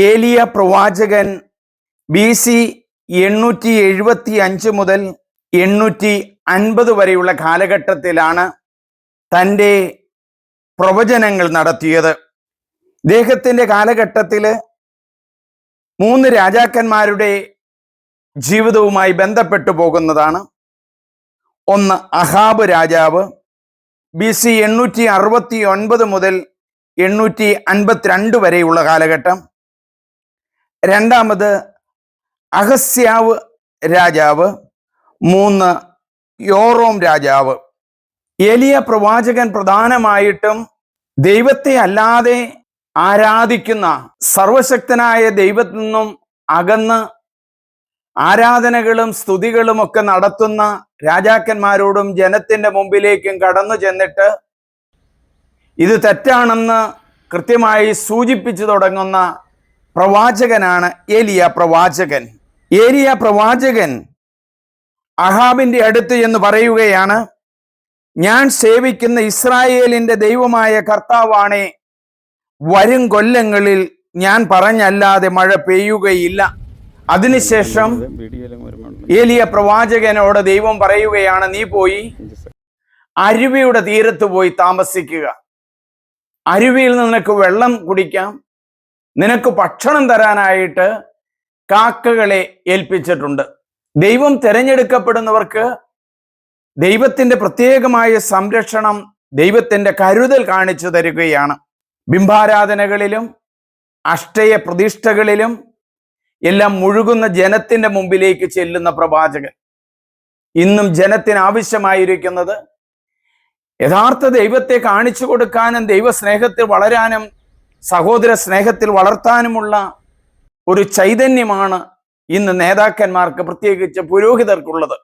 ഏലിയ പ്രവാചകൻ BC 875 മുതൽ 850 വരെയുള്ള കാലഘട്ടത്തിലാണ് തൻ്റെ പ്രവചനങ്ങൾ നടത്തിയത്. ഇദ്ദേഹത്തിൻ്റെ കാലഘട്ടത്തിൽ 3 രാജാക്കന്മാരുടെ ജീവിതവുമായി ബന്ധപ്പെട്ടു പോകുന്നതാണ്. ഒന്ന് അഹാബ് രാജാവ്, BC 869 മുതൽ 852 വരെയുള്ള കാലഘട്ടം. രണ്ടാമത് അഹസ്യാവ് രാജാവ്. 3 യോറോം രാജാവ്. ഏലിയ പ്രവാചകൻ പ്രധാനമായിട്ടും ദൈവത്തെ അല്ലാതെ ആരാധിക്കുന്ന, സർവശക്തനായ ദൈവത്തിൽ നിന്നും അകന്ന് ആരാധനകളും സ്തുതികളും ഒക്കെ നടത്തുന്ന രാജാക്കന്മാരോടും ജനത്തിൻ്റെ മുമ്പിലേക്കും കടന്നു ചെന്നിട്ട് ഇത് തെറ്റാണെന്ന് കൃത്യമായി സൂചിപ്പിച്ചു തുടങ്ങുന്ന പ്രവാചകനാണ് ഏലിയ പ്രവാചകൻ. ഏലിയ പ്രവാചകൻ അഹാബിൻ്റെ അടുത്ത് എന്ന് പറയുകയാണ്, ഞാൻ സേവിക്കുന്ന ഇസ്രായേലിൻ്റെ ദൈവമായ കർത്താവാണേ, വരും കൊല്ലങ്ങളിൽ ഞാൻ പറഞ്ഞല്ലാതെ മഴ പെയ്യുകയില്ല. അതിനുശേഷം ഏലിയ പ്രവാചകനോട് ദൈവം പറയുകയാണ്, നീ പോയി അരുവിയുടെ തീരത്ത് പോയി താമസിക്കുക. അരുവിയിൽ നിനക്ക് വെള്ളം കുടിക്കാം, നിനക്ക് ഭക്ഷണം തരാനായിട്ട് കാക്കകളെ ഏൽപ്പിച്ചിട്ടുണ്ട്. ദൈവം തിരഞ്ഞെടുക്കപ്പെടുന്നവർക്ക് ദൈവത്തിൻ്റെ പ്രത്യേകമായ സംരക്ഷണം, ദൈവത്തിൻ്റെ കരുതൽ കാണിച്ചു തരികയാണ്. ബിംബാരാധനകളിലും അഷ്ടയ പ്രതിഷ്ഠകളിലും എല്ലാം മുഴുകുന്ന ജനത്തിൻ്റെ മുമ്പിലേക്ക് ചെല്ലുന്ന പ്രവാചകൻ. ഇന്നും ജനത്തിന് ആവശ്യമായിരിക്കുന്നത് യഥാർത്ഥ ദൈവത്തെ കാണിച്ചു കൊടുക്കാനും ദൈവസ്നേഹത്തിൽ വളരാനും സഹോദര സ്നേഹത്തിൽ വളർത്താനുമുള്ള ഒരു ചൈതന്യമാണ് ഇന്ന് നേതാക്കന്മാർക്ക്, പ്രത്യേകിച്ച് പുരോഹിതർക്കുള്ളത്.